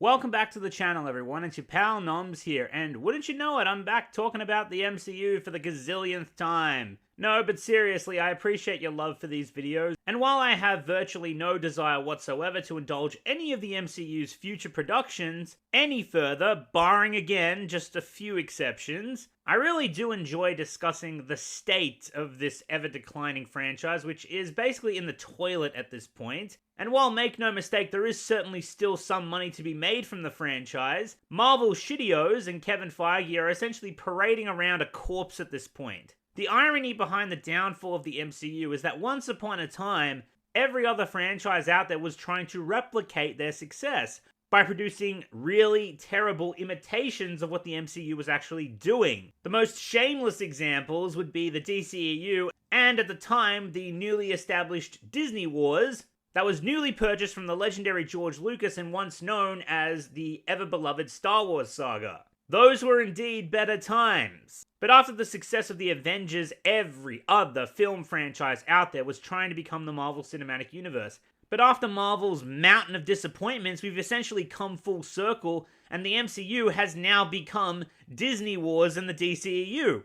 Welcome back to the channel, everyone. It's your pal NOMZ here, and wouldn't you know it, I'm back talking about the MCU for the gazillionth time. No, but seriously, I appreciate your love for these videos, and while I have virtually no desire whatsoever to indulge any of the MCU's future productions any further, barring again just a few exceptions, I really do enjoy discussing the state of this ever-declining franchise, which is basically in the toilet at this point. And while, make no mistake, there is certainly still some money to be made from the franchise, Marvel shittios and Kevin Feige are essentially parading around a corpse at this point. The irony behind the downfall of the MCU is that once upon a time, every other franchise out there was trying to replicate their success by producing really terrible imitations of what the MCU was actually doing. The most shameless examples would be the DCEU and, at the time, the newly established Disney Wars that was newly purchased from the legendary George Lucas and once known as the ever-beloved Star Wars saga. Those were indeed better times. But after the success of the Avengers, every other film franchise out there was trying to become the Marvel Cinematic Universe. But after Marvel's mountain of disappointments, we've essentially come full circle, and the MCU has now become Disney Wars and the DCEU.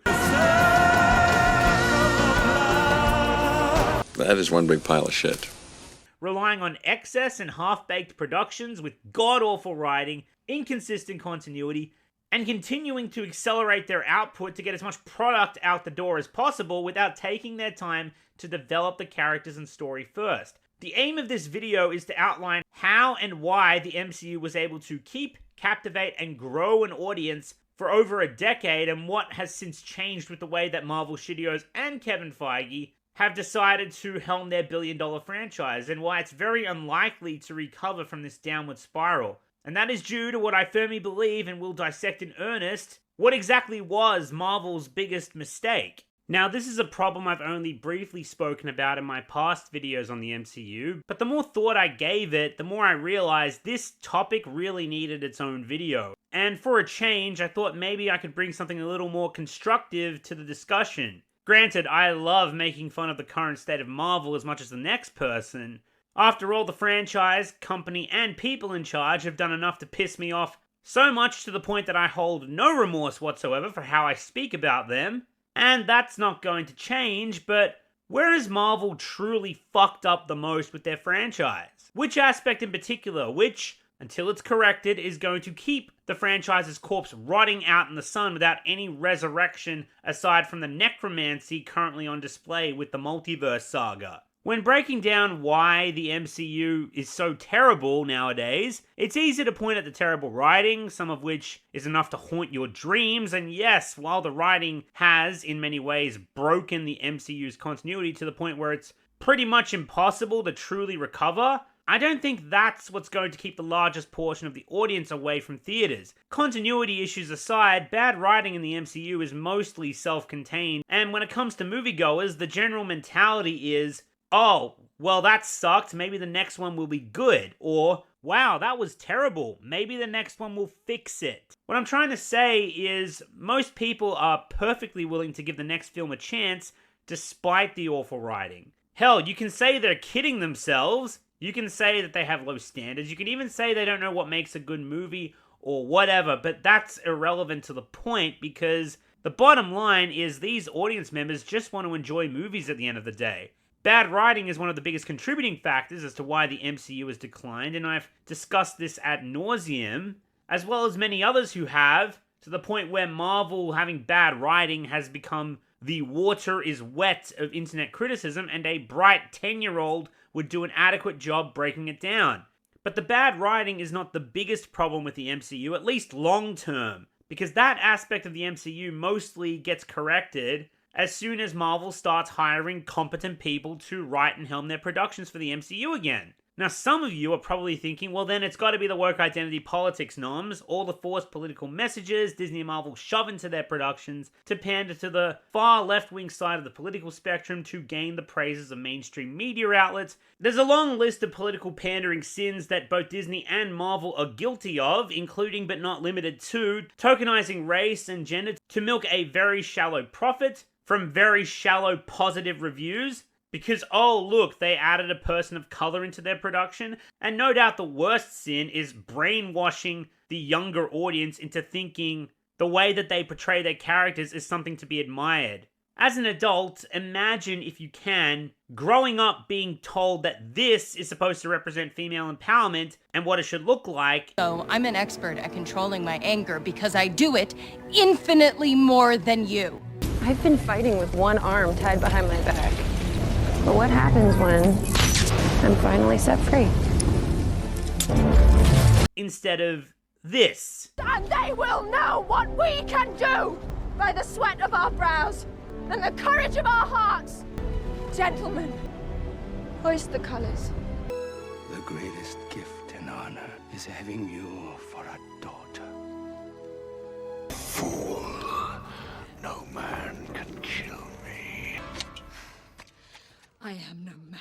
That is one big pile of shit. Relying on excess and half-baked productions with god-awful writing, inconsistent continuity, and continuing to accelerate their output to get as much product out the door as possible without taking their time to develop the characters and story first. The aim of this video is to outline how and why the MCU was able to keep, captivate, and grow an audience for over a decade, and what has since changed with the way that Marvel Studios and Kevin Feige have decided to helm their billion-dollar franchise, and why it's very unlikely to recover from this downward spiral. And that is due to what I firmly believe, and will dissect in earnest, what exactly was Marvel's biggest mistake. Now, this is a problem I've only briefly spoken about in my past videos on the MCU, but the more thought I gave it, the more I realized this topic really needed its own video. And for a change, I thought maybe I could bring something a little more constructive to the discussion. Granted, I love making fun of the current state of Marvel as much as the next person. After all, the franchise, company, and people in charge have done enough to piss me off so much to the point that I hold no remorse whatsoever for how I speak about them. And that's not going to change, but where has Marvel truly fucked up the most with their franchise? Which aspect in particular, which, until it's corrected, is going to keep the franchise's corpse rotting out in the sun without any resurrection aside from the necromancy currently on display with the multiverse saga? When breaking down why the MCU is so terrible nowadays, it's easy to point at the terrible writing, some of which is enough to haunt your dreams, and yes, while the writing has, in many ways, broken the MCU's continuity to the point where it's pretty much impossible to truly recover, I don't think that's what's going to keep the largest portion of the audience away from theaters. Continuity issues aside, bad writing in the MCU is mostly self-contained, and when it comes to moviegoers, the general mentality is, oh, well that sucked, maybe the next one will be good, or, wow, that was terrible, maybe the next one will fix it. What I'm trying to say is, most people are perfectly willing to give the next film a chance, despite the awful writing. Hell, you can say they're kidding themselves, you can say that they have low standards, you can even say they don't know what makes a good movie, or whatever, but that's irrelevant to the point, because the bottom line is these audience members just want to enjoy movies at the end of the day. Bad writing is one of the biggest contributing factors as to why the MCU has declined, and I've discussed this ad nauseum, as well as many others who have, to the point where Marvel having bad writing has become the water is wet of internet criticism, and a bright 10-year-old would do an adequate job breaking it down. But the bad writing is not the biggest problem with the MCU, at least long-term, because that aspect of the MCU mostly gets corrected as soon as Marvel starts hiring competent people to write and helm their productions for the MCU again. Now, some of you are probably thinking, well then it's got to be the woke identity politics, NOMZ, all the forced political messages Disney and Marvel shove into their productions to pander to the far left-wing side of the political spectrum to gain the praises of mainstream media outlets. There's a long list of political pandering sins that both Disney and Marvel are guilty of, including but not limited to tokenizing race and gender to milk a very shallow profit from very shallow positive reviews, Because, oh look, they added a person of color into their production, and no doubt the worst sin is brainwashing the younger audience into thinking the way that they portray their characters is something to be admired. As an adult, imagine, if you can, growing up being told that this is supposed to represent female empowerment and what it should look like. So I'm an expert at controlling my anger because I do it infinitely more than you. I've been fighting with one arm tied behind my back. But what happens when I'm finally set free? Instead of this. And they will know what we can do by the sweat of our brows and the courage of our hearts. Gentlemen, hoist the colors. The greatest gift and honor is having you for a daughter. Fool, no man can kill me. I am no man.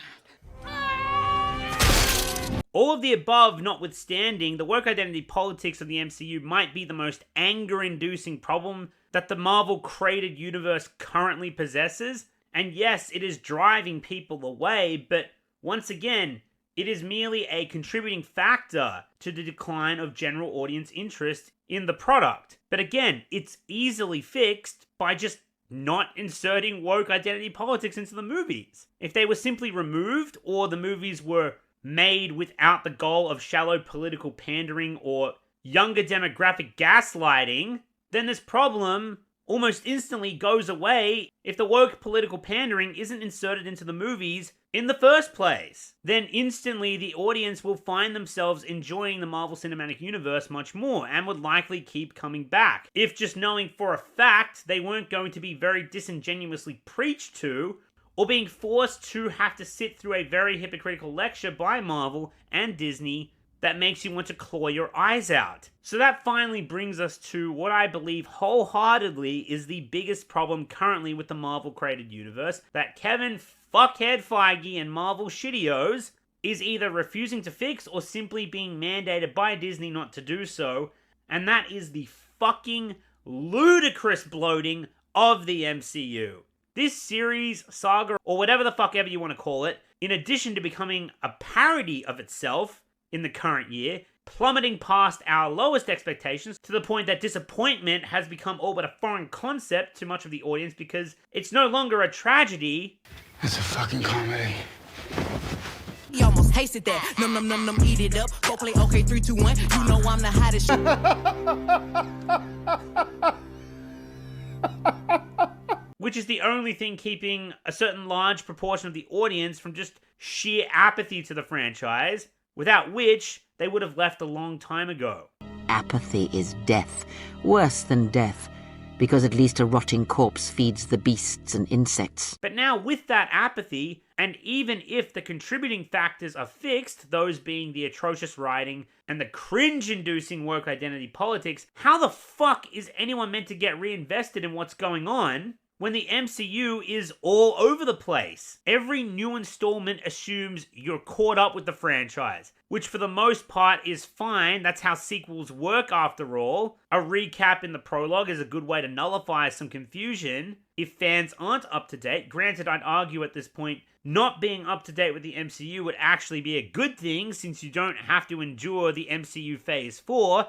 All of the above notwithstanding, the work identity politics of the MCU might be the most anger-inducing problem that the Marvel-created universe currently possesses. And yes, it is driving people away, but once again, it is merely a contributing factor to the decline of general audience interest in the product. But again, it's easily fixed by just not inserting woke identity politics into the movies. If they were simply removed, or the movies were made without the goal of shallow political pandering or younger demographic gaslighting, then this problem almost instantly goes away if the woke political pandering isn't inserted into the movies in the first place. Then instantly the audience will find themselves enjoying the Marvel Cinematic Universe much more and would likely keep coming back, if just knowing for a fact they weren't going to be very disingenuously preached to, or being forced to have to sit through a very hypocritical lecture by Marvel and Disney that makes you want to claw your eyes out. So that finally brings us to what I believe wholeheartedly is the biggest problem currently with the Marvel created universe, that Kevin fuckhead Feige and Marvel shittios is either refusing to fix or simply being mandated by Disney not to do so, and that is the fucking ludicrous bloating of the MCU. This series, saga, or whatever the fuck ever you want to call it, in addition to becoming a parody of itself in the current year, plummeting past our lowest expectations to the point that disappointment has become all but a foreign concept to much of the audience because it's no longer a tragedy. It's a fucking comedy. He almost tasted that. Num num num num, eat it up. Go play okay, 3, 2, 1. You know I'm the hottest Which is the only thing keeping a certain large proportion of the audience from just sheer apathy to the franchise, without which they would have left a long time ago. Apathy is death, worse than death, because at least a rotting corpse feeds the beasts and insects. But now with that apathy, and even if the contributing factors are fixed, those being the atrocious writing and the cringe-inducing woke identity politics, how the fuck is anyone meant to get reinvested in what's going on when the MCU is all over the place? Every new installment assumes you're caught up with the franchise, which for the most part is fine. That's how sequels work after all. A recap in the prologue is a good way to nullify some confusion if fans aren't up to date. Granted, I'd argue at this point, not being up to date with the MCU would actually be a good thing since you don't have to endure the MCU Phase 4.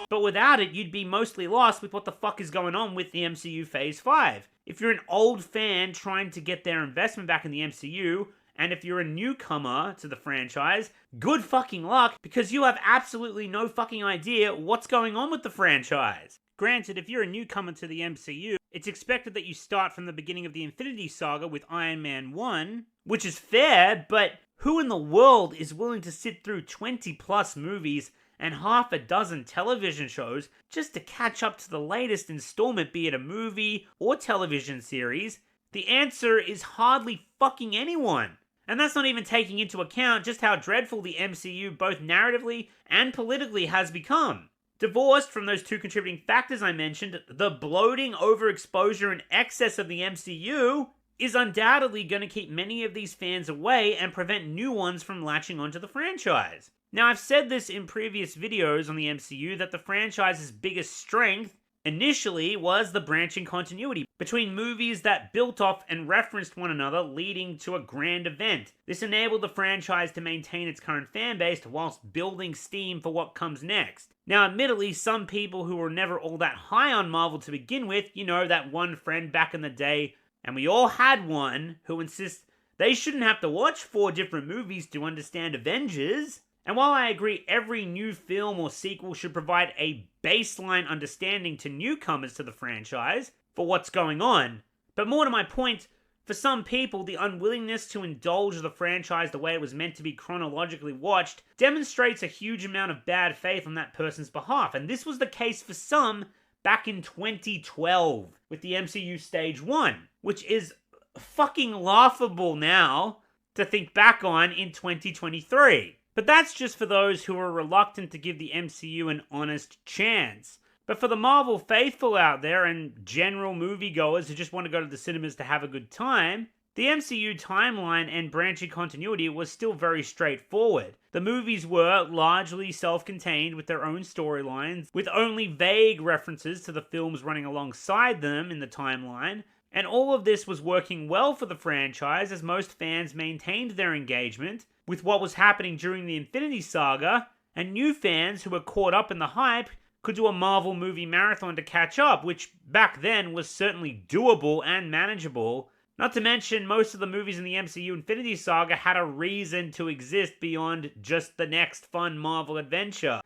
But without it, you'd be mostly lost with what the fuck is going on with the MCU Phase 5. If you're an old fan trying to get their investment back in the MCU, and if you're a newcomer to the franchise, good fucking luck, because you have absolutely no fucking idea what's going on with the franchise. Granted, if you're a newcomer to the MCU, it's expected that you start from the beginning of the Infinity Saga with Iron Man 1, which is fair, but who in the world is willing to sit through 20 plus movies and half a dozen television shows just to catch up to the latest installment, be it a movie or television series? The answer is hardly fucking anyone. And that's not even taking into account just how dreadful the MCU both narratively and politically has become. Divorced from those two contributing factors I mentioned, the bloating, overexposure, and excess of the MCU is undoubtedly going to keep many of these fans away and prevent new ones from latching onto the franchise. Now, I've said this in previous videos on the MCU that the franchise's biggest strength initially was the branching continuity between movies that built off and referenced one another, leading to a grand event. This enabled the franchise to maintain its current fan base whilst building steam for what comes next. Now, admittedly, some people who were never all that high on Marvel to begin with, you know, that one friend back in the day, and we all had one, who insists they shouldn't have to watch 4 different movies to understand Avengers. And while I agree every new film or sequel should provide a baseline understanding to newcomers to the franchise for what's going on, but more to my point, for some people, the unwillingness to indulge the franchise the way it was meant to be chronologically watched demonstrates a huge amount of bad faith on that person's behalf, and this was the case for some back in 2012 with the MCU Stage 1, which is fucking laughable now to think back on in 2023. But that's just for those who are reluctant to give the MCU an honest chance. But for the Marvel faithful out there and general moviegoers who just want to go to the cinemas to have a good time, the MCU timeline and branching continuity was still very straightforward. The movies were largely self-contained with their own storylines, with only vague references to the films running alongside them in the timeline, and all of this was working well for the franchise as most fans maintained their engagement with what was happening during the Infinity Saga, and new fans who were caught up in the hype could do a Marvel movie marathon to catch up, which back then was certainly doable and manageable. Not to mention, most of the movies in the MCU Infinity Saga had a reason to exist beyond just the next fun Marvel adventure.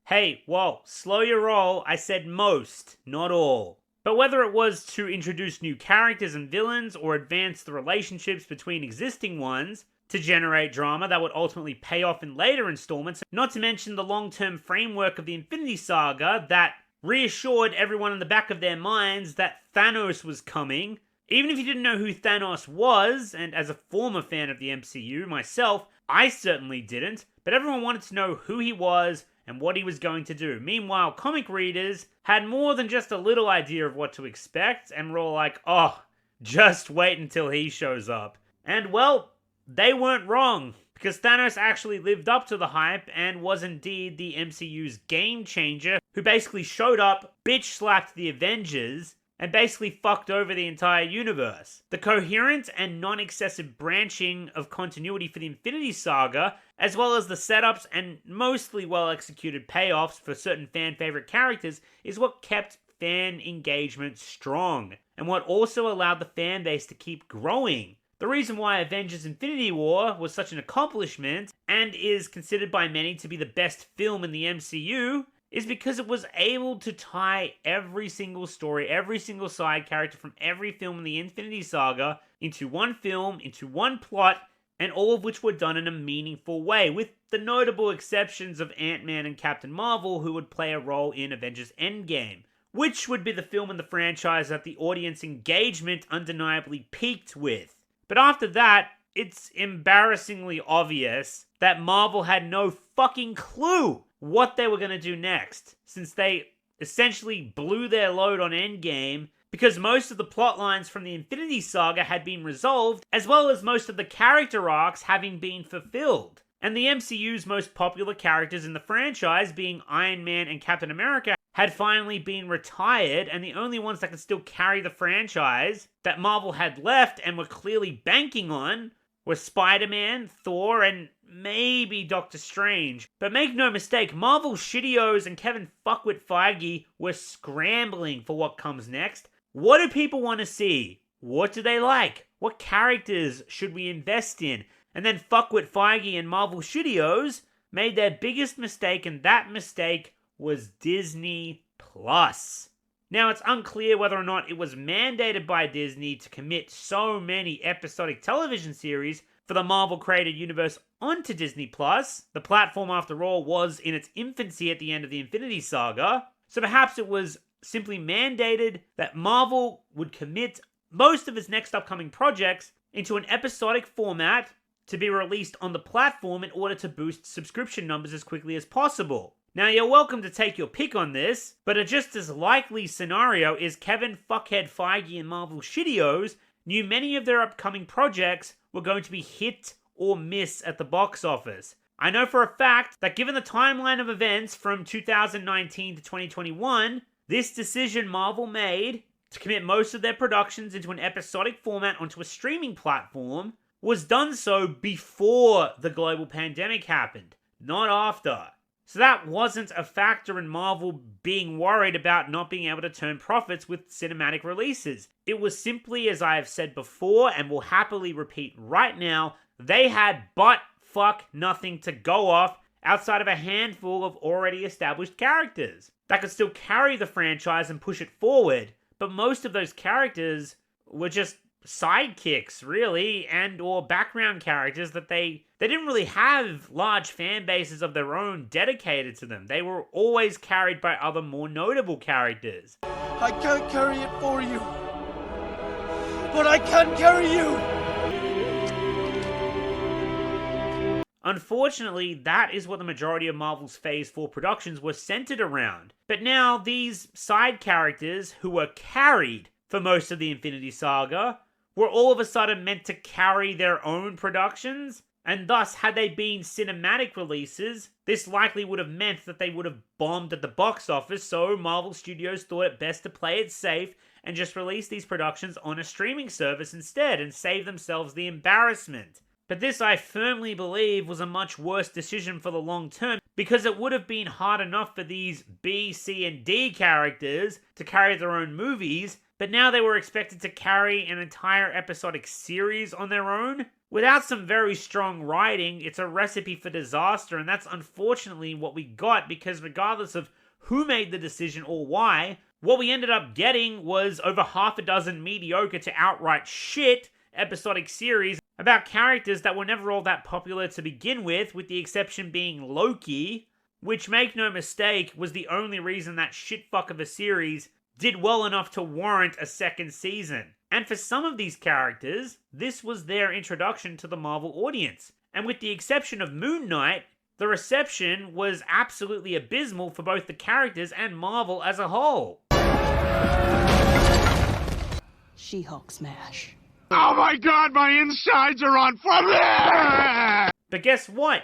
Hey, whoa, slow your roll, I said most, not all. But whether it was to introduce new characters and villains or advance the relationships between existing ones to generate drama that would ultimately pay off in later installments, not to mention the long-term framework of the Infinity Saga that reassured everyone in the back of their minds that Thanos was coming. Even if you didn't know who Thanos was, and as a former fan of the MCU myself, I certainly didn't, but everyone wanted to know who he was and what he was going to do. Meanwhile, comic readers had more than just a little idea of what to expect, and were all like, oh, just wait until he shows up. And well, they weren't wrong, because Thanos actually lived up to the hype and was indeed the MCU's game changer, who basically showed up, bitch-slapped the Avengers, and basically fucked over the entire universe. The coherent and non-excessive branching of continuity for the Infinity Saga, as well as the setups and mostly well-executed payoffs for certain fan-favorite characters, is what kept fan engagement strong, and what also allowed the fan base to keep growing. The reason why Avengers Infinity War was such an accomplishment, and is considered by many to be the best film in the MCU, is because it was able to tie every single story, every single side character from every film in the Infinity Saga into one film, into one plot, and all of which were done in a meaningful way, with the notable exceptions of Ant-Man and Captain Marvel, who would play a role in Avengers Endgame, which would be the film in the franchise that the audience engagement undeniably peaked with. But after that, it's embarrassingly obvious that Marvel had no fucking clue what they were going to do next, since they essentially blew their load on Endgame, because most of the plot lines from the Infinity Saga had been resolved, as well as most of the character arcs having been fulfilled. And the MCU's most popular characters in the franchise, being Iron Man and Captain America, had finally been retired, and the only ones that could still carry the franchise that Marvel had left and were clearly banking on were Spider-Man, Thor, and maybe Doctor Strange. But make no mistake, Marvel shittios and Kevin Fuckwit Feige were scrambling for what comes next. What do people want to see? What do they like? What characters should we invest in? And then Fuckwit Feige and Marvel shittios made their biggest mistake, and that mistake was Disney Plus. Now, it's unclear whether or not it was mandated by Disney to commit so many episodic television series for the Marvel-created universe onto Disney Plus. The platform, after all, was in its infancy at the end of the Infinity Saga, so perhaps it was simply mandated that Marvel would commit most of its next upcoming projects into an episodic format to be released on the platform in order to boost subscription numbers as quickly as possible. Now, you're welcome to take your pick on this, but a just as likely scenario is Kevin Fuckhead Feige and Marvel shittios knew many of their upcoming projects were going to be hit or miss at the box office. I know for a fact that given the timeline of events from 2019 to 2021, this decision Marvel made to commit most of their productions into an episodic format onto a streaming platform was done so before the global pandemic happened, not after. So that wasn't a factor in Marvel being worried about not being able to turn profits with cinematic releases. It was simply, as I have said before and will happily repeat right now, they had butt fuck nothing to go off outside of a handful of already established characters that could still carry the franchise and push it forward, but most of those characters were just sidekicks, really, and or background characters that they didn't really have large fan bases of their own dedicated to them. They were always carried by other more notable characters. I can't carry it for you, but I can carry you! Unfortunately, that is what the majority of Marvel's Phase 4 productions were centered around. But now, these side characters who were carried for most of the Infinity Saga were all of a sudden meant to carry their own productions, and thus, had they been cinematic releases, this likely would have meant that they would have bombed at the box office, so Marvel Studios thought it best to play it safe and just release these productions on a streaming service instead and save themselves the embarrassment. But this, I firmly believe, was a much worse decision for the long term, because it would have been hard enough for these B, C, and D characters to carry their own movies, but now they were expected to carry an entire episodic series on their own. Without some very strong writing, it's a recipe for disaster, and that's unfortunately what we got, because regardless of who made the decision or why, what we ended up getting was over half a dozen mediocre to outright shit episodic series about characters that were never all that popular to begin with the exception being Loki, which, make no mistake, was the only reason that shitfuck of a series did well enough to warrant a second season. And for some of these characters, this was their introduction to the Marvel audience. And with the exception of Moon Knight, the reception was absolutely abysmal for both the characters and Marvel as a whole. She-Hulk smash. Oh my god, my insides are on fire! But guess what?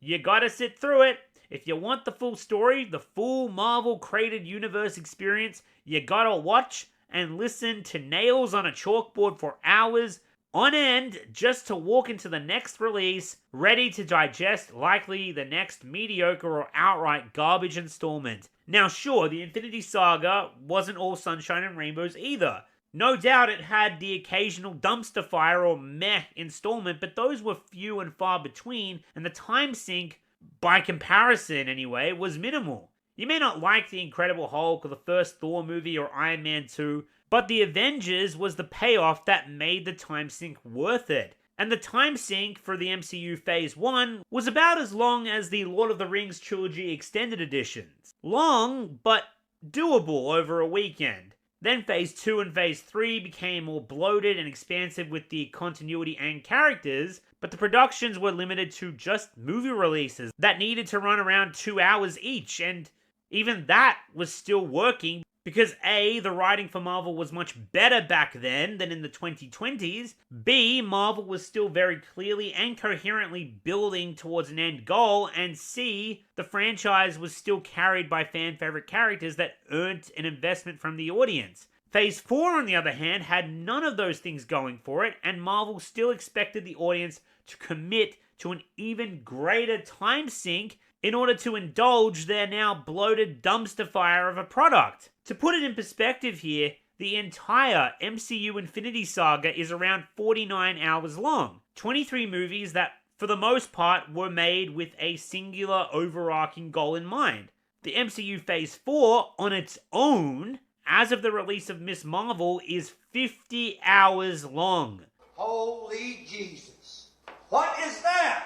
You gotta sit through it. If you want the full story, the full Marvel-created universe experience, you gotta watch and listen to nails on a chalkboard for hours on end just to walk into the next release, ready to digest likely the next mediocre or outright garbage installment. Now sure, the Infinity Saga wasn't all sunshine and rainbows either. No doubt it had the occasional dumpster fire or meh installment, but those were few and far between, and the time sink, by comparison anyway, was minimal. You may not like the Incredible Hulk or the first Thor movie or Iron Man 2, but the Avengers was the payoff that made the time sink worth it. And the time sink for the MCU Phase 1 was about as long as the Lord of the Rings trilogy extended editions. Long, but doable over a weekend. Then Phase 2 and Phase 3 became more bloated and expansive with the continuity and characters, but the productions were limited to just movie releases that needed to run around 2 hours each, and even that was still working because A, the writing for Marvel was much better back then than in the 2020s, B, Marvel was still very clearly and coherently building towards an end goal, and C, the franchise was still carried by fan-favorite characters that earned an investment from the audience. Phase 4, on the other hand, had none of those things going for it, and Marvel still expected the audience to commit to an even greater time sink in order to indulge their now bloated dumpster fire of a product. To put it in perspective here, the entire MCU Infinity Saga is around 49 hours long. 23 movies that, for the most part, were made with a singular overarching goal in mind. The MCU Phase 4, on its own, as of the release of Ms. Marvel, is 50 hours long. Holy Jesus. What is that?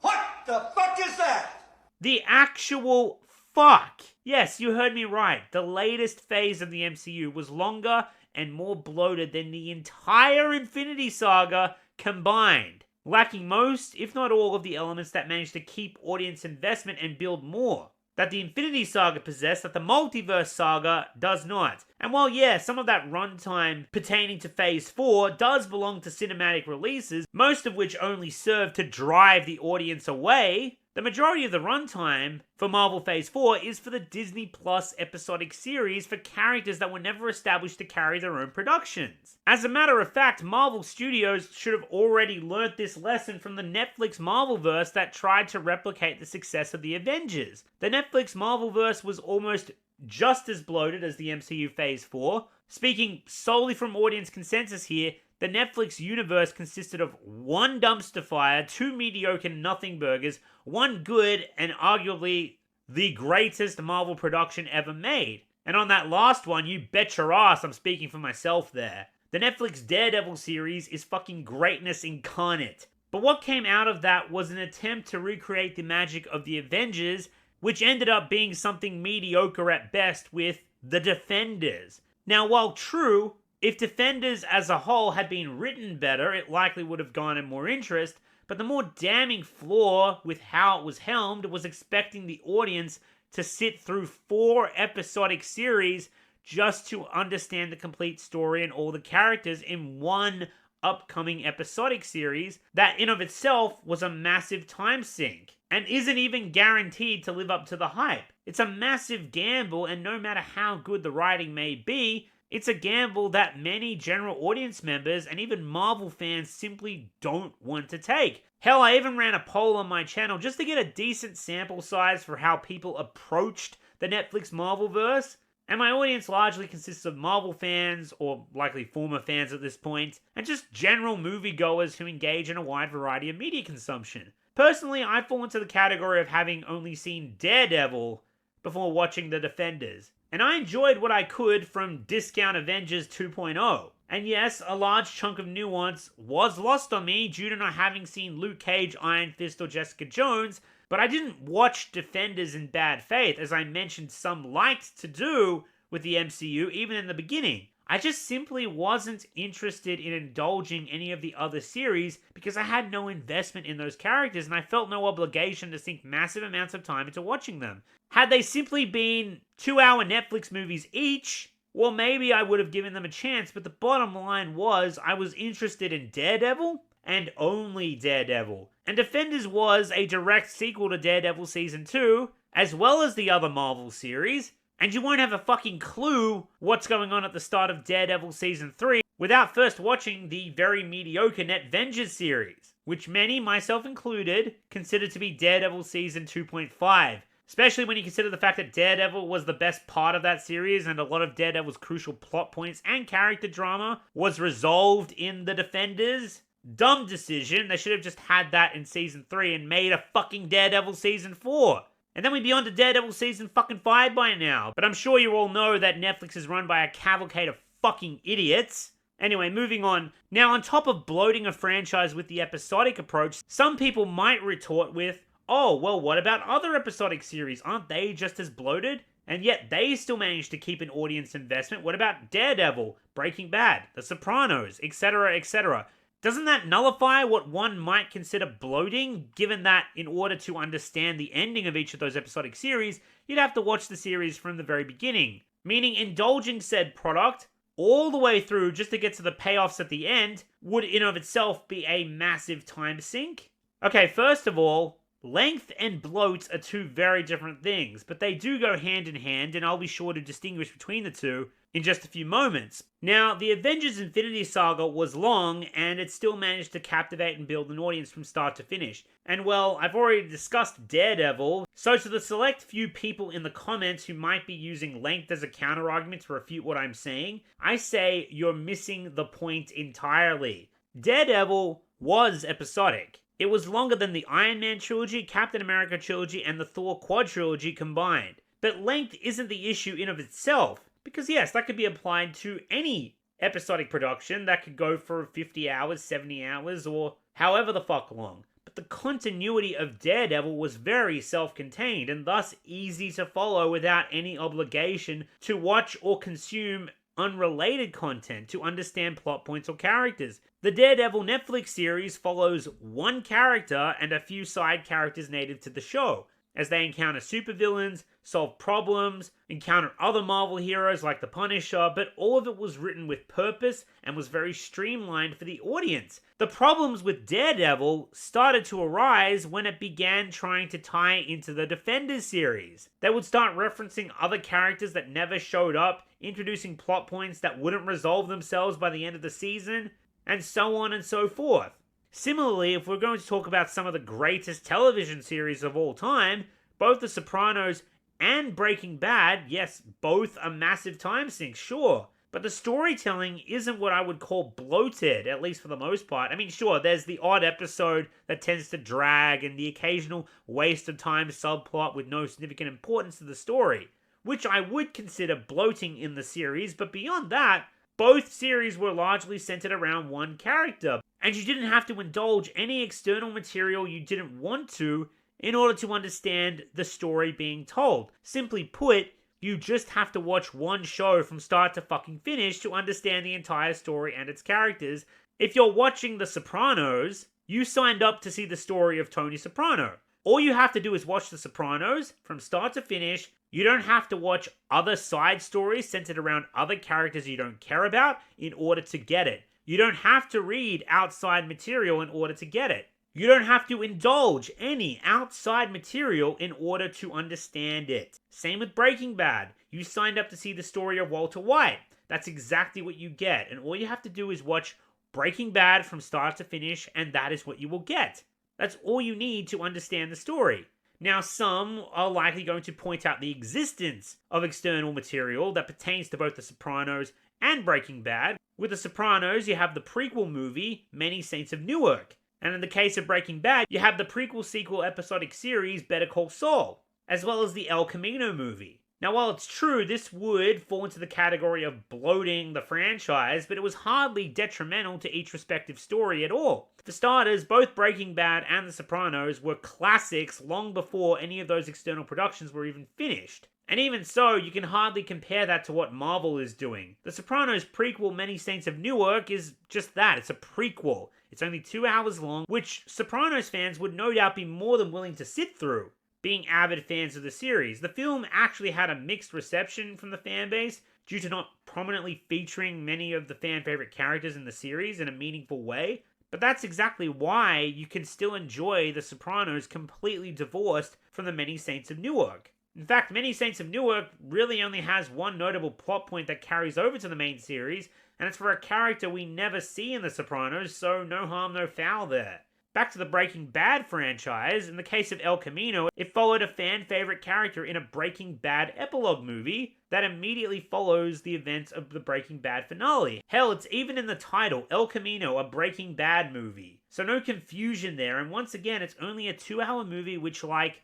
What the fuck is that? The actual fuck. Yes, you heard me right. The latest phase of the MCU was longer and more bloated than the entire Infinity Saga combined, lacking most, if not all, of the elements that managed to keep audience investment and build more that the Infinity Saga possessed that the Multiverse Saga does not. And while yeah, some of that runtime pertaining to Phase 4 does belong to cinematic releases, most of which only serve to drive the audience away, The majority of the runtime for Marvel Phase 4 is for the Disney Plus episodic series for characters that were never established to carry their own productions. As a matter of fact, Marvel Studios should have already learnt this lesson from the Netflix Marvelverse that tried to replicate the success of the Avengers. The Netflix Marvelverse was almost just as bloated as the MCU Phase 4. Speaking solely from audience consensus here, the Netflix universe consisted of one dumpster fire, two mediocre nothing burgers, one good and arguably the greatest Marvel production ever made. And on that last one, you bet your ass I'm speaking for myself there. The Netflix Daredevil series is fucking greatness incarnate. But what came out of that was an attempt to recreate the magic of the Avengers, which ended up being something mediocre at best with The Defenders. Now, while true, if Defenders as a whole had been written better, it likely would have garnered more interest, but the more damning flaw with how it was helmed was expecting the audience to sit through 4 episodic series just to understand the complete story and all the characters in one upcoming episodic series that in of itself was a massive time sink and isn't even guaranteed to live up to the hype. It's a massive gamble, and no matter how good the writing may be, it's a gamble that many general audience members and even Marvel fans simply don't want to take. Hell, I even ran a poll on my channel just to get a decent sample size for how people approached the Netflix Marvelverse, and my audience largely consists of Marvel fans, or likely former fans at this point, and just general moviegoers who engage in a wide variety of media consumption. Personally, I fall into the category of having only seen Daredevil before watching The Defenders, and I enjoyed what I could from Discount Avengers 2.0. And yes, a large chunk of nuance was lost on me due to not having seen Luke Cage, Iron Fist, or Jessica Jones, but I didn't watch Defenders in bad faith, as I mentioned some liked to do with the MCU even in the beginning. I just simply wasn't interested in indulging any of the other series because I had no investment in those characters and I felt no obligation to sink massive amounts of time into watching them. Had they simply been 2-hour Netflix movies each, well, maybe I would have given them a chance, but the bottom line was I was interested in Daredevil and only Daredevil. And Defenders was a direct sequel to Daredevil Season 2, as well as the other Marvel series, and you won't have a fucking clue what's going on at the start of Daredevil Season 3 without first watching the very mediocre Netvengers series, which many, myself included, consider to be Daredevil Season 2.5. Especially when you consider the fact that Daredevil was the best part of that series and a lot of Daredevil's crucial plot points and character drama was resolved in The Defenders. Dumb decision. They should have just had that in Season 3 and made a fucking Daredevil Season 4. And then we'd be on to Daredevil Season fucking 5 by now. But I'm sure you all know that Netflix is run by a cavalcade of fucking idiots. Anyway, moving on. Now, on top of bloating a franchise with the episodic approach, some people might retort with, oh, well, what about other episodic series? Aren't they just as bloated? And yet they still manage to keep an audience investment. What about Daredevil, Breaking Bad, The Sopranos, etc., etc.? Doesn't that nullify what one might consider bloating, given that in order to understand the ending of each of those episodic series, you'd have to watch the series from the very beginning? Meaning indulging said product all the way through just to get to the payoffs at the end would in of itself be a massive time sink? Okay, first of all, length and bloat are two very different things, but they do go hand in hand, and I'll be sure to distinguish between the two in just a few moments. Now, the Avengers Infinity Saga was long, and it still managed to captivate and build an audience from start to finish. And well, I've already discussed Daredevil, so to the select few people in the comments who might be using length as a counter-argument to refute what I'm saying, I say you're missing the point entirely. Daredevil was episodic. It was longer than the Iron Man trilogy, Captain America trilogy, and the Thor quadrilogy combined. But length isn't the issue in of itself, because yes, that could be applied to any episodic production that could go for 50 hours, 70 hours, or however the fuck long. But the continuity of Daredevil was very self-contained, and thus easy to follow without any obligation to watch or consume unrelated content to understand plot points or characters. The Daredevil Netflix series follows one character and a few side characters native to the show. as they encounter supervillains, solve problems, encounter other Marvel heroes like the Punisher, but all of it was written with purpose and was very streamlined for the audience. The problems with Daredevil started to arise when it began trying to tie into the Defenders series. They would start referencing other characters that never showed up, introducing plot points that wouldn't resolve themselves by the end of the season, and so on and so forth. Similarly, if we're going to talk about some of the greatest television series of all time, both The Sopranos and Breaking Bad, yes, both are massive time sinks, sure, but the storytelling isn't what I would call bloated, at least for the most part. I mean, sure, there's the odd episode that tends to drag and the occasional waste of time subplot with no significant importance to the story, which I would consider bloating in the series, but beyond that, both series were largely centered around one character, and you didn't have to indulge any external material you didn't want to in order to understand the story being told. Simply put, you just have to watch one show from start to fucking finish to understand the entire story and its characters. If you're watching The Sopranos, you signed up to see the story of Tony Soprano. All you have to do is watch The Sopranos from start to finish. You don't have to watch other side stories centered around other characters you don't care about in order to get it. You don't have to read outside material in order to get it. You don't have to indulge any outside material in order to understand it. Same with Breaking Bad. You signed up to see the story of Walter White. That's exactly what you get. And all you have to do is watch Breaking Bad from start to finish, and that is what you will get. That's all you need to understand the story. Now, some are likely going to point out the existence of external material that pertains to both The Sopranos and Breaking Bad. With The Sopranos, you have the prequel movie, Many Saints of Newark. And in the case of Breaking Bad, you have the prequel-sequel episodic series, Better Call Saul, as well as the El Camino movie. Now, while it's true this would fall into the category of bloating the franchise, but it was hardly detrimental to each respective story at all. For starters, both Breaking Bad and The Sopranos were classics long before any of those external productions were even finished. And even so, you can hardly compare that to what Marvel is doing. The Sopranos prequel, Many Saints of Newark, is just that. It's a prequel. It's only 2 hours long, which Sopranos fans would no doubt be more than willing to sit through, being avid fans of the series. The film actually had a mixed reception from the fan base due to not prominently featuring many of the fan favorite characters in the series in a meaningful way. But that's exactly why you can still enjoy The Sopranos completely divorced from the Many Saints of Newark. In fact, Many Saints of Newark really only has one notable plot point that carries over to the main series, and it's for a character we never see in The Sopranos, so no harm, no foul there. Back to the Breaking Bad franchise, in the case of El Camino, it followed a fan-favorite character in a Breaking Bad epilogue movie that immediately follows the events of the Breaking Bad finale. Hell, it's even in the title, El Camino, a Breaking Bad movie. So no confusion there, and once again, it's only a 2-hour movie which, like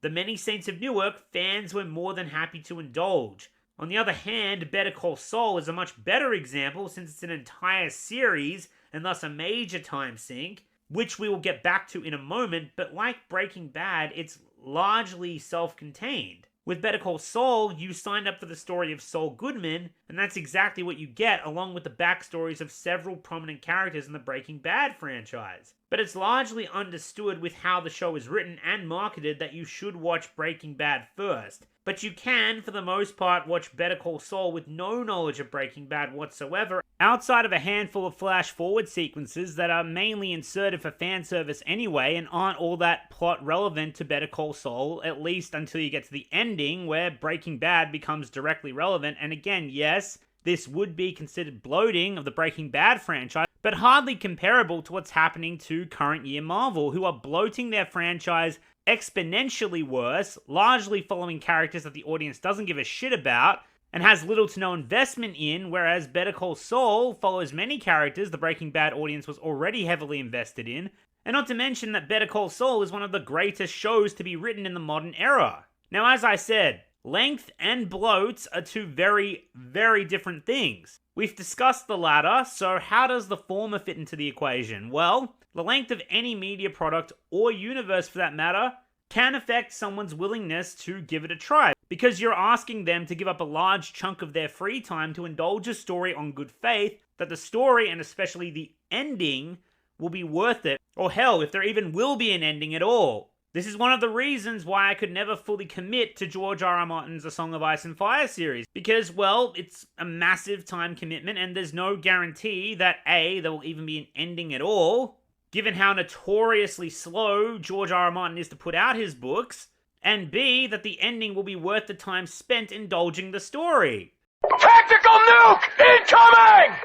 The Many Saints of Newark, fans were more than happy to indulge. On the other hand, Better Call Saul is a much better example since it's an entire series and thus a major time sink, which we will get back to in a moment, but like Breaking Bad, it's largely self-contained. With Better Call Saul, you signed up for the story of Saul Goodman, and that's exactly what you get, along with the backstories of several prominent characters in the Breaking Bad franchise. But it's largely understood with how the show is written and marketed that you should watch Breaking Bad first. But you can, for the most part, watch Better Call Saul with no knowledge of Breaking Bad whatsoever, outside of a handful of flash-forward sequences that are mainly inserted for fan service anyway and aren't all that plot relevant to Better Call Saul, at least until you get to the ending where Breaking Bad becomes directly relevant. And again, yes, this would be considered bloating of the Breaking Bad franchise, but hardly comparable to what's happening to current year Marvel, who are bloating their franchise exponentially worse, largely following characters that the audience doesn't give a shit about and has little to no investment in, whereas Better Call Saul follows many characters the Breaking Bad audience was already heavily invested in, and not to mention that Better Call Saul is one of the greatest shows to be written in the modern era. Now, as I said, length and bloat are two very, very different things. We've discussed the latter, so how does the former fit into the equation? Well, the length of any media product, or universe for that matter, can affect someone's willingness to give it a try, because you're asking them to give up a large chunk of their free time to indulge a story on good faith, that the story, and especially the ending, will be worth it, or hell, if there even will be an ending at all. This is one of the reasons why I could never fully commit to George R.R. Martin's A Song of Ice and Fire series, because, well, it's a massive time commitment and there's no guarantee that A, there will even be an ending at all, given how notoriously slow George R.R. Martin is to put out his books, and B, that the ending will be worth the time spent indulging the story. Tactical nuke incoming!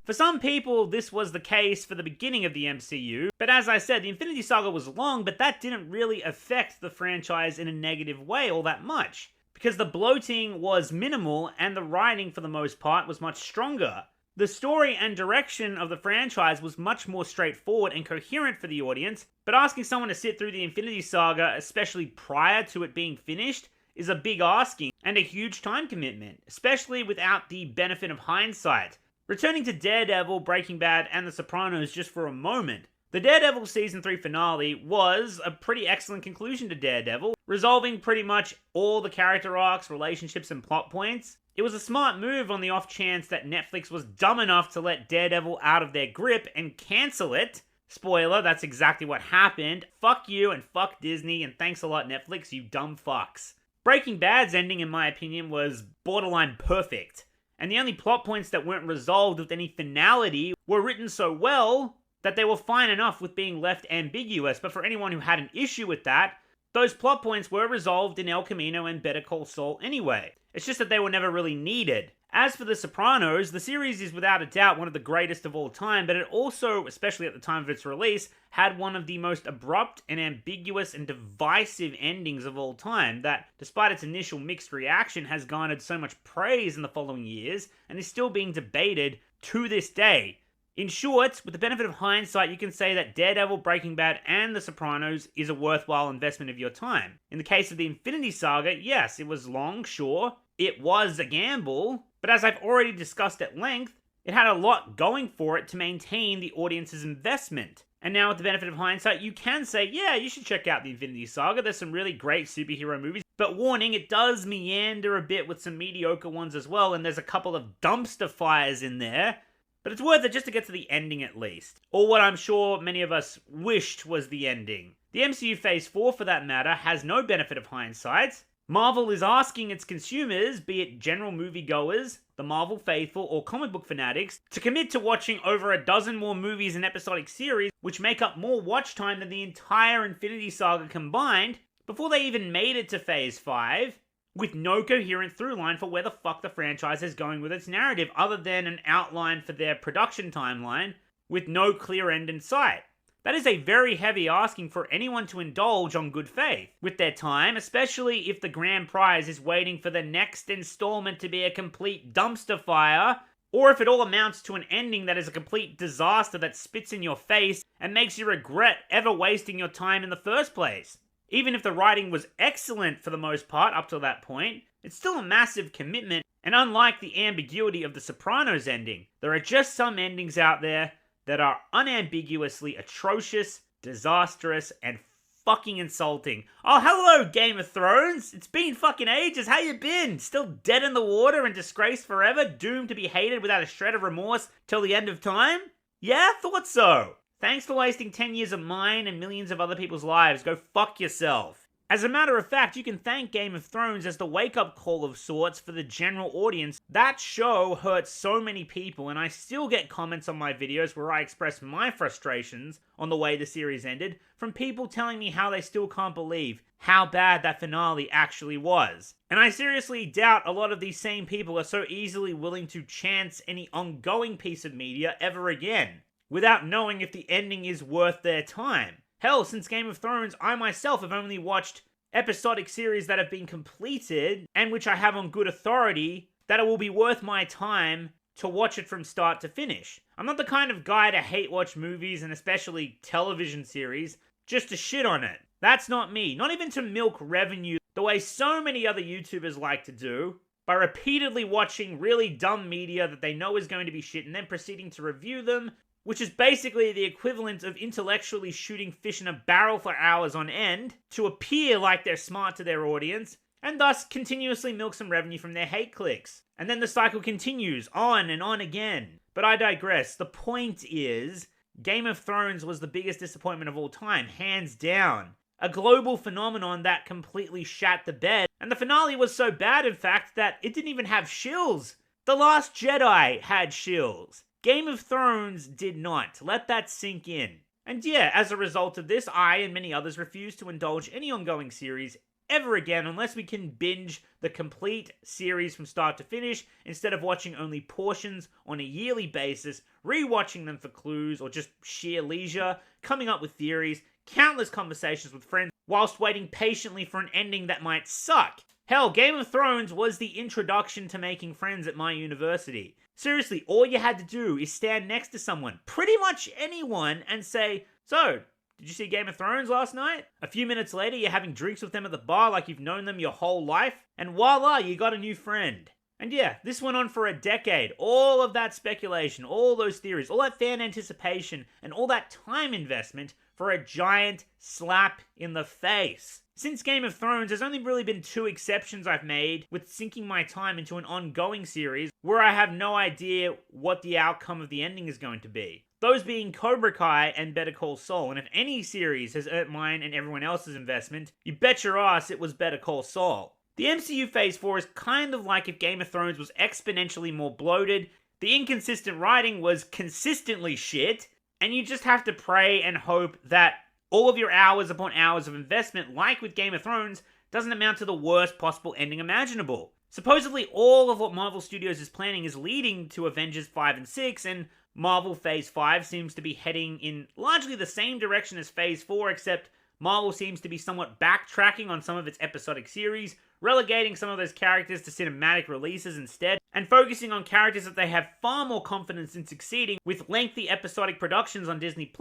For some people, this was the case for the beginning of the MCU, but as I said, the Infinity Saga was long, but that didn't really affect the franchise in a negative way all that much, because the bloating was minimal and the writing, for the most part, was much stronger. The story and direction of the franchise was much more straightforward and coherent for the audience, but asking someone to sit through the Infinity Saga, especially prior to it being finished, is a big asking and a huge time commitment, especially without the benefit of hindsight. Returning to Daredevil, Breaking Bad, and The Sopranos just for a moment, the Daredevil Season 3 finale was a pretty excellent conclusion to Daredevil, resolving pretty much all the character arcs, relationships, and plot points. It was a smart move on the off chance that Netflix was dumb enough to let Daredevil out of their grip and cancel it. Spoiler, that's exactly what happened. Fuck you and fuck Disney, and thanks a lot Netflix, you dumb fucks. Breaking Bad's ending, in my opinion, was borderline perfect. And the only plot points that weren't resolved with any finality were written so well that they were fine enough with being left ambiguous. But for anyone who had an issue with that, those plot points were resolved in El Camino and Better Call Saul anyway. It's just that they were never really needed. As for The Sopranos, the series is without a doubt one of the greatest of all time, but it also, especially at the time of its release, had one of the most abrupt and ambiguous and divisive endings of all time that, despite its initial mixed reaction, has garnered so much praise in the following years and is still being debated to this day. In short, with the benefit of hindsight, you can say that Daredevil, Breaking Bad, and The Sopranos is a worthwhile investment of your time. In the case of the Infinity Saga, yes, it was long, sure. It was a gamble, but as I've already discussed at length, it had a lot going for it to maintain the audience's investment. And now with the benefit of hindsight, you can say, yeah, you should check out the Infinity Saga, there's some really great superhero movies. But warning, it does meander a bit with some mediocre ones as well, and there's a couple of dumpster fires in there. But it's worth it just to get to the ending at least. Or what I'm sure many of us wished was the ending. The MCU Phase 4, for that matter, has no benefit of hindsight. Marvel is asking its consumers, be it general moviegoers, the Marvel faithful, or comic book fanatics, to commit to watching over a dozen more movies and episodic series, which make up more watch time than the entire Infinity Saga combined, before they even made it to Phase 5, with no coherent through line for where the fuck the franchise is going with its narrative, other than an outline for their production timeline, with no clear end in sight. That is a very heavy asking for anyone to indulge on good faith with their time, especially if the grand prize is waiting for the next installment to be a complete dumpster fire, or if it all amounts to an ending that is a complete disaster that spits in your face and makes you regret ever wasting your time in the first place. Even if the writing was excellent for the most part up to that point, it's still a massive commitment, and unlike the ambiguity of The Sopranos ending, there are just some endings out there that are unambiguously atrocious, disastrous, and fucking insulting. Oh, hello, Game of Thrones! It's been fucking ages, how you been? Still dead in the water and disgraced forever, doomed to be hated without a shred of remorse till the end of time? Yeah, thought so. Thanks for wasting 10 years of mine and millions of other people's lives. Go fuck yourself. As a matter of fact, you can thank Game of Thrones as the wake-up call of sorts for the general audience. That show hurt so many people, and I still get comments on my videos where I express my frustrations on the way the series ended from people telling me how they still can't believe how bad that finale actually was. And I seriously doubt a lot of these same people are so easily willing to chance any ongoing piece of media ever again, without knowing if the ending is worth their time. Hell, since Game of Thrones, I myself have only watched episodic series that have been completed, and which I have on good authority, that it will be worth my time to watch it from start to finish. I'm not the kind of guy to hate watch movies, and especially television series, just to shit on it. That's not me. Not even to milk revenue, the way so many other YouTubers like to do, by repeatedly watching really dumb media that they know is going to be shit, and then proceeding to review them, which is basically the equivalent of intellectually shooting fish in a barrel for hours on end to appear like they're smart to their audience, and thus continuously milk some revenue from their hate clicks. And then the cycle continues on and on again. But I digress. The point is, Game of Thrones was the biggest disappointment of all time, hands down. A global phenomenon that completely shat the bed, and the finale was so bad, in fact, that it didn't even have shills. The Last Jedi had shills. Game of Thrones did not. Let that sink in. And yeah, as a result of this, I and many others refuse to indulge any ongoing series ever again unless we can binge the complete series from start to finish instead of watching only portions on a yearly basis, rewatching them for clues or just sheer leisure, coming up with theories, countless conversations with friends whilst waiting patiently for an ending that might suck. Hell, Game of Thrones was the introduction to making friends at my university. Seriously, all you had to do is stand next to someone, pretty much anyone, and say, "So, did you see Game of Thrones last night?" A few minutes later, you're having drinks with them at the bar like you've known them your whole life, and voila, you got a new friend. And yeah, this went on for a decade. All of that speculation, all those theories, all that fan anticipation, and all that time investment for a giant slap in the face. Since Game of Thrones, there's only really been 2 exceptions I've made with sinking my time into an ongoing series where I have no idea what the outcome of the ending is going to be. Those being Cobra Kai and Better Call Saul, and if any series has earned mine and everyone else's investment, you bet your ass it was Better Call Saul. The MCU Phase 4 is kind of like if Game of Thrones was exponentially more bloated, the inconsistent writing was consistently shit, and you just have to pray and hope that all of your hours upon hours of investment, like with Game of Thrones, doesn't amount to the worst possible ending imaginable. Supposedly, all of what Marvel Studios is planning is leading to Avengers 5 and 6, and Marvel Phase 5 seems to be heading in largely the same direction as Phase 4, except Marvel seems to be somewhat backtracking on some of its episodic series, relegating some of those characters to cinematic releases instead, and focusing on characters that they have far more confidence in succeeding with lengthy episodic productions on Disney+,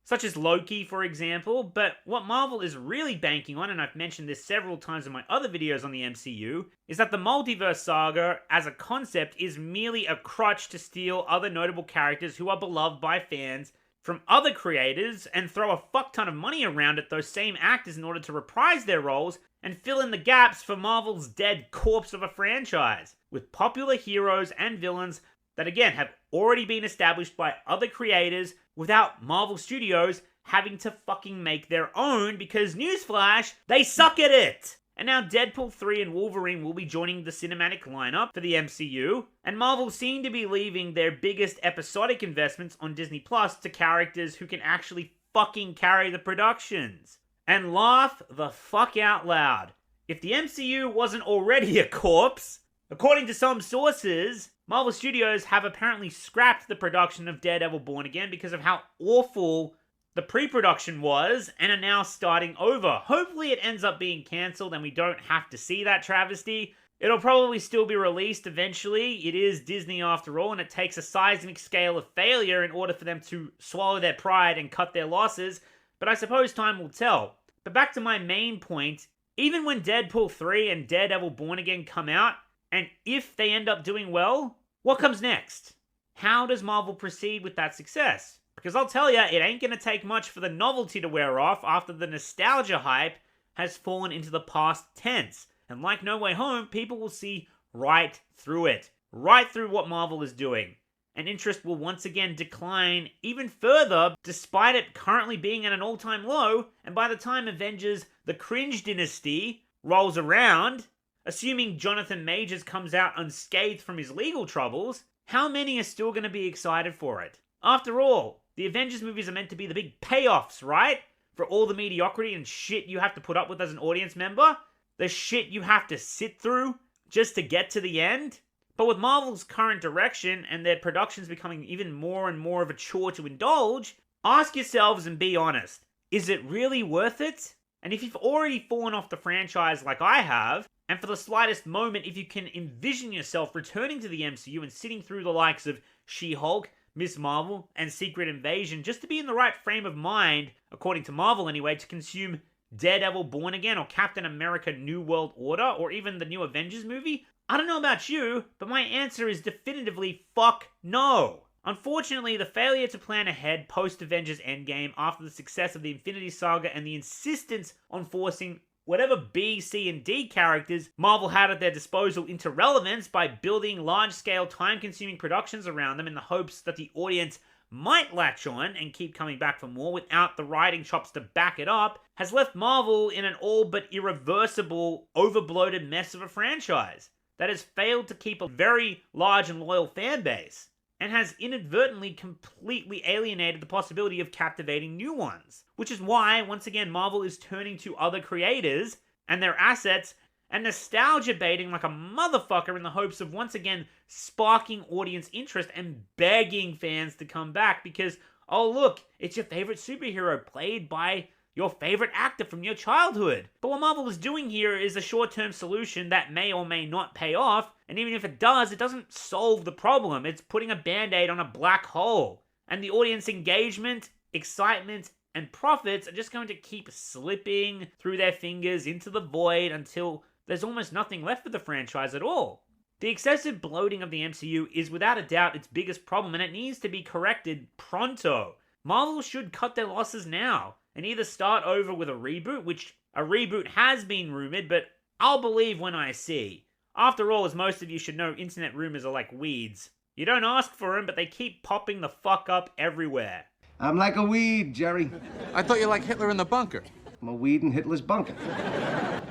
such as Loki, for example. But what Marvel is really banking on, and I've mentioned this several times in my other videos on the MCU, is that the multiverse saga as a concept is merely a crutch to steal other notable characters who are beloved by fans from other creators and throw a fuck ton of money around at those same actors in order to reprise their roles and fill in the gaps for Marvel's dead corpse of a franchise, with popular heroes and villains that again have already been established by other creators without Marvel Studios having to fucking make their own because, newsflash, they suck at it! And now Deadpool 3 and Wolverine will be joining the cinematic lineup for the MCU, and Marvel seem to be leaving their biggest episodic investments on Disney Plus to characters who can actually fucking carry the productions. And laugh the fuck out loud. If the MCU wasn't already a corpse, according to some sources, Marvel Studios have apparently scrapped the production of Daredevil Born Again because of how awful the pre-production was, and are now starting over. Hopefully it ends up being cancelled and we don't have to see that travesty. It'll probably still be released eventually. It is Disney after all, and it takes a seismic scale of failure in order for them to swallow their pride and cut their losses, but I suppose time will tell. But back to my main point, even when Deadpool 3 and Daredevil Born Again come out, and if they end up doing well, what comes next? How does Marvel proceed with that success? Because I'll tell ya, it ain't gonna take much for the novelty to wear off after the nostalgia hype has fallen into the past tense. And like No Way Home, people will see right through it. Right through what Marvel is doing. And interest will once again decline even further, despite it currently being at an all-time low, and by the time Avengers The Cringe Dynasty rolls around, assuming Jonathan Majors comes out unscathed from his legal troubles, how many are still going to be excited for it? After all, the Avengers movies are meant to be the big payoffs, right? For all the mediocrity and shit you have to put up with as an audience member? The shit you have to sit through just to get to the end? But with Marvel's current direction and their productions becoming even more and more of a chore to indulge, ask yourselves and be honest, is it really worth it? And if you've already fallen off the franchise like I have, and for the slightest moment if you can envision yourself returning to the MCU and sitting through the likes of She-Hulk, Ms. Marvel, and Secret Invasion just to be in the right frame of mind, according to Marvel anyway, to consume Daredevil Born Again or Captain America New World Order or even the new Avengers movie, I don't know about you, but my answer is definitively fuck no. Unfortunately, the failure to plan ahead post-Avengers Endgame after the success of the Infinity Saga and the insistence on forcing whatever B, C, and D characters Marvel had at their disposal into relevance by building large-scale, time-consuming productions around them in the hopes that the audience might latch on and keep coming back for more without the writing chops to back it up, has left Marvel in an all but irreversible, overbloated mess of a franchise that has failed to keep a very large and loyal fan base, and has inadvertently completely alienated the possibility of captivating new ones. Which is why, once again, Marvel is turning to other creators and their assets and nostalgia baiting like a motherfucker in the hopes of once again sparking audience interest and begging fans to come back because, oh look, it's your favorite superhero played by your favorite actor from your childhood. But what Marvel is doing here is a short-term solution that may or may not pay off, and even if it does, it doesn't solve the problem. It's putting a band-aid on a black hole. And the audience engagement, excitement, and profits are just going to keep slipping through their fingers into the void until there's almost nothing left for the franchise at all. The excessive bloating of the MCU is without a doubt its biggest problem, and it needs to be corrected pronto. Marvel should cut their losses now, and either start over with a reboot, which a reboot has been rumored, but I'll believe when I see. After all, as most of you should know, internet rumors are like weeds. You don't ask for them, but they keep popping the fuck up everywhere. I'm like a weed, Jerry. I thought you liked Hitler in the bunker. I'm a weed in Hitler's bunker.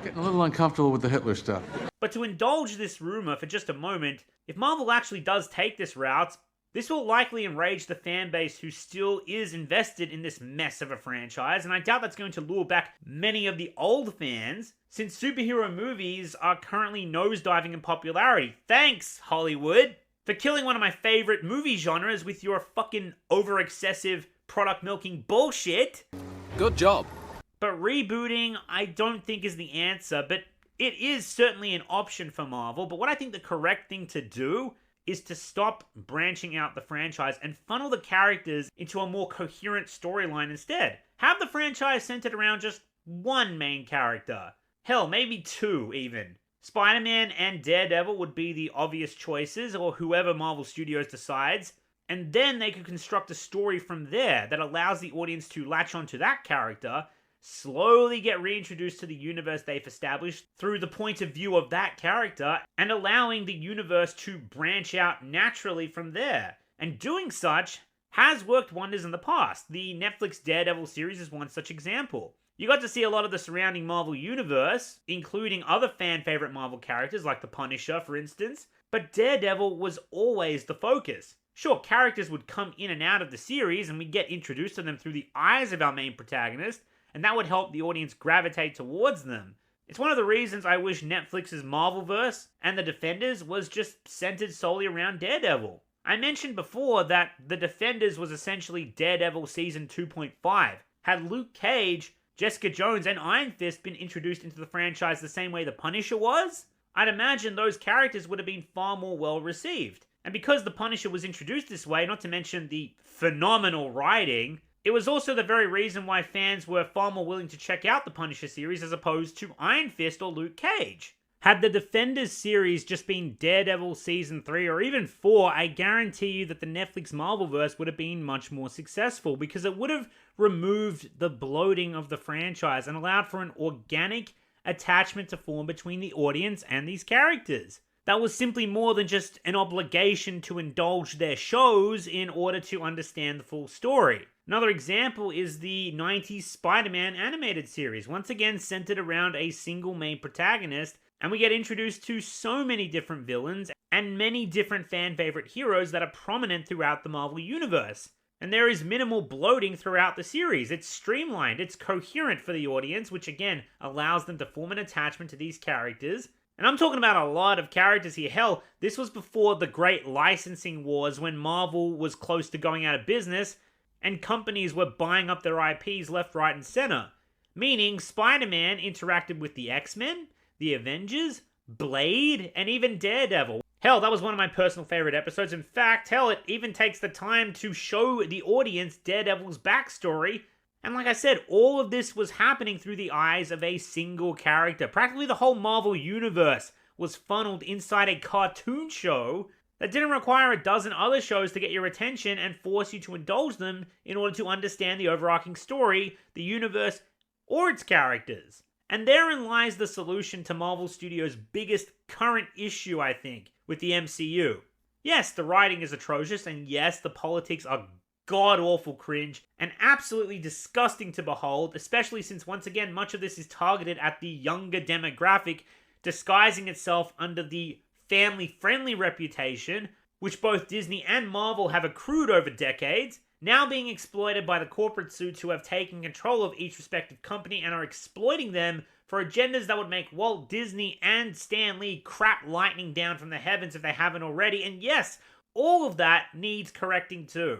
Getting a little uncomfortable with the Hitler stuff. But to indulge this rumor for just a moment, if Marvel actually does take this route, this will likely enrage the fan base who still is invested in this mess of a franchise, and I doubt that's going to lure back many of the old fans, since superhero movies are currently nosediving in popularity. Thanks, Hollywood, for killing one of my favorite movie genres with your fucking over-excessive product-milking bullshit. Good job. But rebooting, I don't think is the answer, but it is certainly an option for Marvel. But what I think the correct thing to do is to stop branching out the franchise and funnel the characters into a more coherent storyline instead. Have the franchise centered around just one main character. Hell, maybe two even. Spider-Man and Daredevil would be the obvious choices, or whoever Marvel Studios decides. And then they could construct a story from there that allows the audience to latch onto that character, slowly get reintroduced to the universe they've established through the point of view of that character, and allowing the universe to branch out naturally from there. And doing such has worked wonders in the past. The Netflix Daredevil series is one such example. You got to see a lot of the surrounding Marvel universe, including other fan-favorite Marvel characters like the Punisher, for instance, but Daredevil was always the focus. Sure, characters would come in and out of the series, and we'd get introduced to them through the eyes of our main protagonist, and that would help the audience gravitate towards them. It's one of the reasons I wish Netflix's Marvelverse and The Defenders was just centered solely around Daredevil. I mentioned before that The Defenders was essentially Daredevil Season 2.5. Had Luke Cage, Jessica Jones, and Iron Fist been introduced into the franchise the same way the Punisher was, I'd imagine those characters would have been far more well received. And because the Punisher was introduced this way, not to mention the phenomenal writing, it was also the very reason why fans were far more willing to check out the Punisher series as opposed to Iron Fist or Luke Cage. Had the Defenders series just been Daredevil Season 3 or even 4, I guarantee you that the Netflix Marvelverse would have been much more successful because it would have removed the bloating of the franchise and allowed for an organic attachment to form between the audience and these characters. That was simply more than just an obligation to indulge their shows in order to understand the full story. Another example is the 90s Spider-Man animated series, once again centered around a single main protagonist, and we get introduced to so many different villains and many different fan-favorite heroes that are prominent throughout the Marvel Universe. And there is minimal bloating throughout the series. It's streamlined, it's coherent for the audience, which again allows them to form an attachment to these characters. And I'm talking about a lot of characters here. Hell, this was before the great licensing wars when Marvel was close to going out of business and companies were buying up their IPs left, right, and center. Meaning Spider-Man interacted with the X-Men, the Avengers, Blade, and even Daredevil. Hell, that was one of my personal favorite episodes. In fact, hell, it even takes the time to show the audience Daredevil's backstory. And like I said, all of this was happening through the eyes of a single character. Practically the whole Marvel Universe was funneled inside a cartoon show that didn't require a dozen other shows to get your attention and force you to indulge them in order to understand the overarching story, the universe, or its characters. And therein lies the solution to Marvel Studios' biggest current issue, I think, with the MCU. Yes, the writing is atrocious, and yes, the politics are god-awful cringe and absolutely disgusting to behold, especially since, once again, much of this is targeted at the younger demographic, disguising itself under the family-friendly reputation, which both Disney and Marvel have accrued over decades, now being exploited by the corporate suits who have taken control of each respective company and are exploiting them for agendas that would make Walt Disney and Stan Lee crap lightning down from the heavens if they haven't already. And yes, all of that needs correcting too.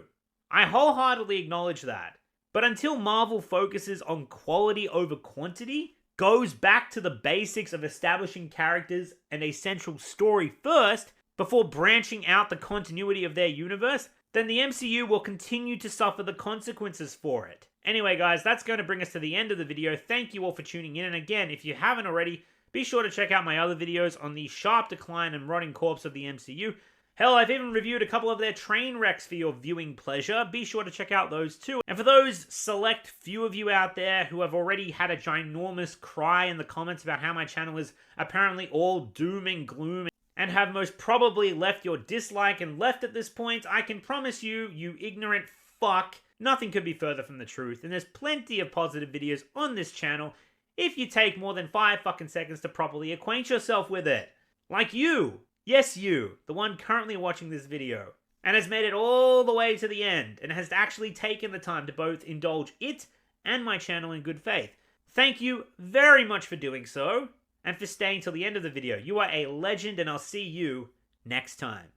I wholeheartedly acknowledge that. But until Marvel focuses on quality over quantity, goes back to the basics of establishing characters and a central story first, before branching out the continuity of their universe, then the MCU will continue to suffer the consequences for it. Anyway guys, that's going to bring us to the end of the video. Thank you all for tuning in, and again, if you haven't already, be sure to check out my other videos on the sharp decline and rotting corpse of the MCU. Hell, I've even reviewed a couple of their train wrecks for your viewing pleasure. Be sure to check out those too. And for those select few of you out there who have already had a ginormous cry in the comments about how my channel is apparently all doom and gloom and have most probably left your dislike and left at this point, I can promise you, you ignorant fuck, nothing could be further from the truth, and there's plenty of positive videos on this channel if you take more than 5 fucking seconds to properly acquaint yourself with it. Like you. Yes, you, the one currently watching this video, and has made it all the way to the end, and has actually taken the time to both indulge it and my channel in good faith. Thank you very much for doing so, and for staying till the end of the video. You are a legend, and I'll see you next time.